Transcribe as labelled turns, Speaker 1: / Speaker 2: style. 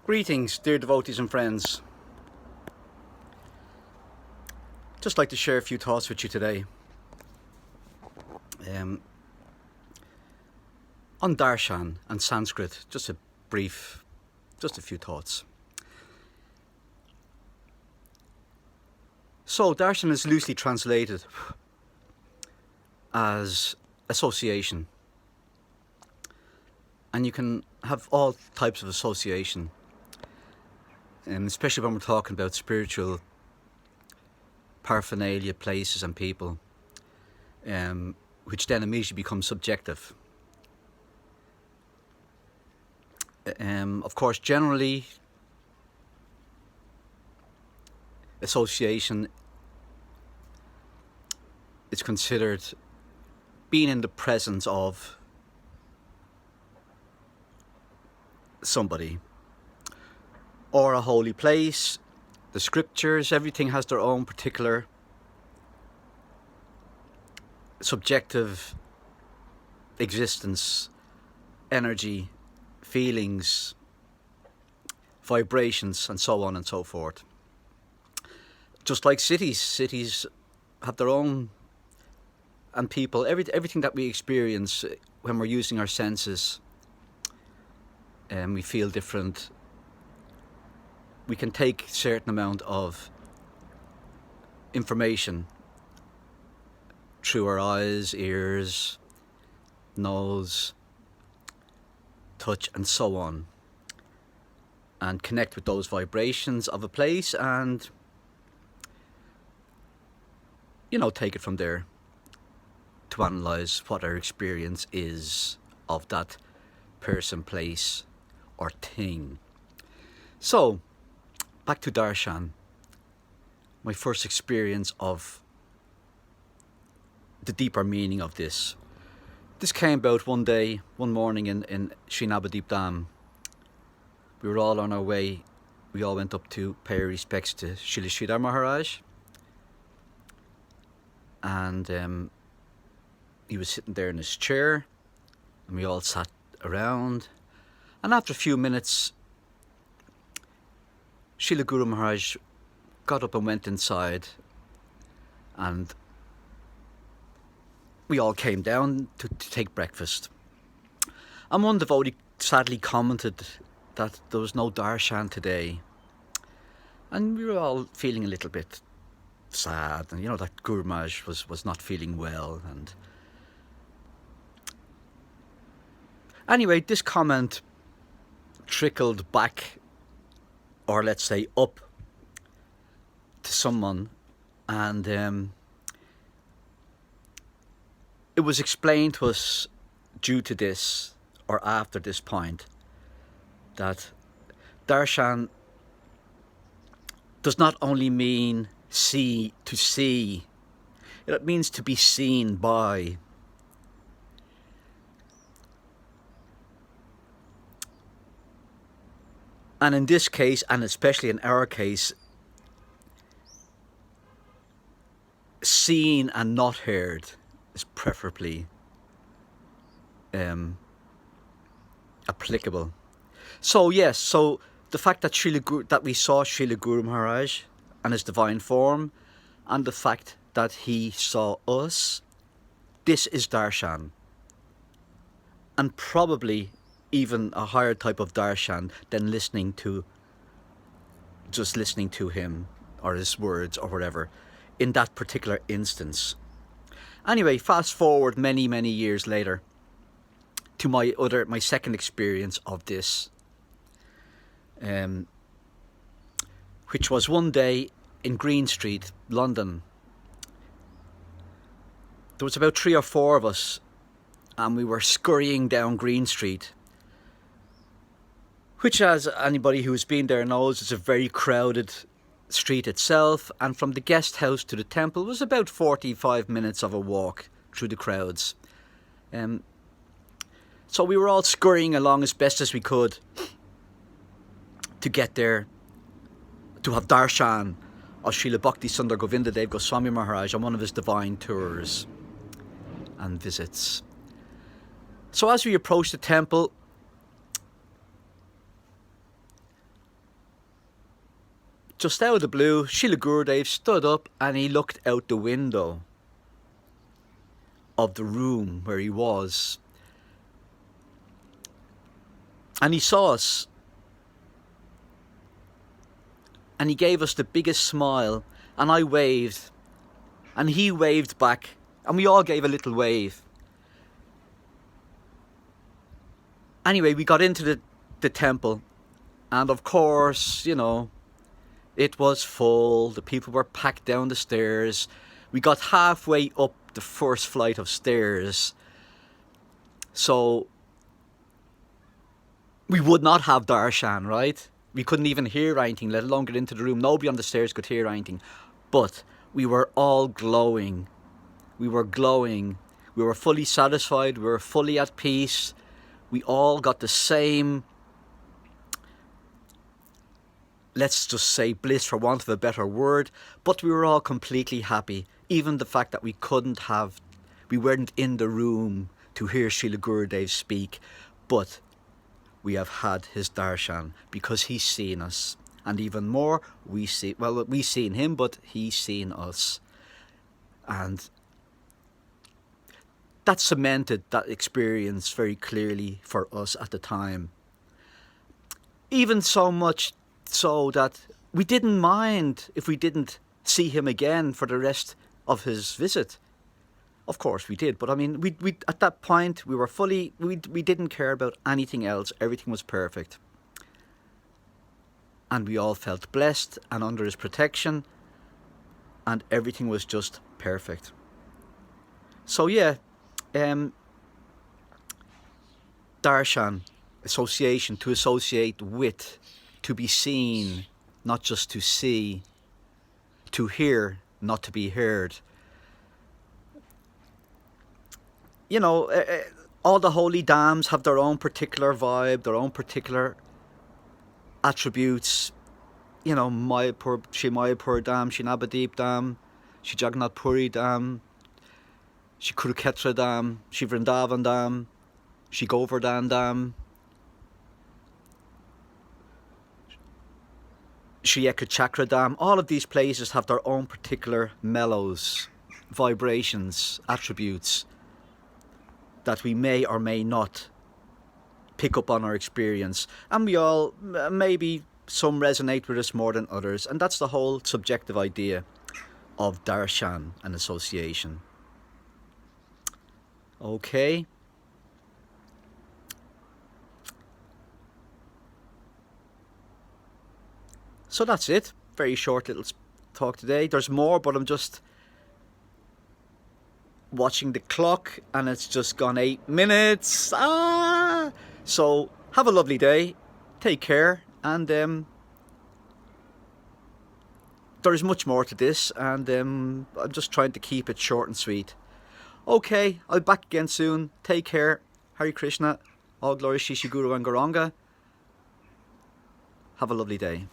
Speaker 1: Greetings, dear devotees and friends. Just like to share a few thoughts with you today on Darshan and Sanskrit. Just a few thoughts. So Darshan is loosely translated as association, and you can have all types of association, especially when we're talking about spiritual paraphernalia, places and people, which then immediately become subjective. Of course, generally, association is considered being in the presence of somebody or a holy place. The scriptures, everything has their own particular subjective existence, energy, feelings, vibrations, and so on and so forth. Just like cities have their own, and people, everything that we experience when we're using our senses, and we feel different. We can take a certain amount of information through our eyes, ears, nose, touch, and so on, and connect with those vibrations of a place, and take it from there to analyze what our experience is of that person, place, or thing. So, back to Darshan, my first experience of the deeper meaning of this. This came about one morning in Sri Navadip Dam. We were all on our way. We all went up to pay our respects to Srila Sridhar Maharaj. And he was sitting there in his chair, and we all sat around. And after a few minutes, Srila Guru Maharaj got up and went inside, and we all came down to take breakfast. And one devotee sadly commented that there was no darshan today, and we were all feeling a little bit sad, and that Guru Maharaj was not feeling well. And anyway, this comment trickled back, or let's say up, to someone, and it was explained to us due to this, or after this point, that darshan does not only mean to see, it means to be seen by. And in this case, and especially in our case, seen and not heard is preferably applicable. So yes, so the fact that we saw Srila Guru Maharaj and his divine form, and the fact that he saw us, this is darshan, and probably even a higher type of darshan than just listening to him or his words or whatever in that particular instance. Anyway, fast forward many years later to my second experience of this, which was one day in Green Street, London. There was about 3 or 4 of us, and we were scurrying down Green Street, which, as anybody who's been there knows, is a very crowded street itself, and from the guest house to the temple was about 45 minutes of a walk through the crowds. So we were all scurrying along as best as we could to get there, to have darshan of Srila Bhakti Sundar Govindadev Goswami Maharaj on one of his divine tours and visits. So as we approached the temple, just out of the blue, Srila Gurudev stood up and he looked out the window of the room where he was. And he saw us. And he gave us the biggest smile. And I waved. And he waved back. And we all gave a little wave. Anyway, we got into the temple. And of course, you know, it was full. The people were packed down the stairs. We got halfway up the first flight of stairs. So we would not have Darshan, right? We couldn't even hear anything, let alone get into the room. Nobody on the stairs could hear anything. But we were all glowing. We were glowing. We were fully satisfied. We were fully at peace. We all got the same, let's just say, bliss for want of a better word. But we were all completely happy. Even the fact that we weren't in the room to hear Srila Gurudev speak. But we have had his darshan because he's seen us. And even more, we've seen him, but he's seen us. And that cemented that experience very clearly for us at the time. Even so much so that we didn't mind if we didn't see him again for the rest of his visit. Of course we did, but I mean, we at that point we were fully, we didn't care about anything else. Everything was perfect. And we all felt blessed and under his protection, and everything was just perfect. So yeah, darshan, association, to associate with, to be seen, not just to see, to hear, not to be heard. You know, all the holy dams have their own particular vibe, their own particular attributes. You know, Shri Mayapur Dam, Shri Navadip Dam, Shri Jagannath Puri Dam, Shri Kurukshetra Dam, Shri Vrindavan Dam, Shri Govardhan Dam, Shri Ekachakra Dam. All of these places have their own particular mellows, vibrations, attributes that we may or may not pick up on our experience. And we all, maybe some resonate with us more than others. And that's the whole subjective idea of darshan and association. Okay. So that's it. Very short little talk today. There's more, but I'm just watching the clock and it's just gone 8 minutes. So have a lovely day. Take care. And there's much more to this, and I'm just trying to keep it short and sweet. Okay, I'll be back again soon. Take care. Hare Krishna. All glory Shri Guru and Gauranga. Have a lovely day.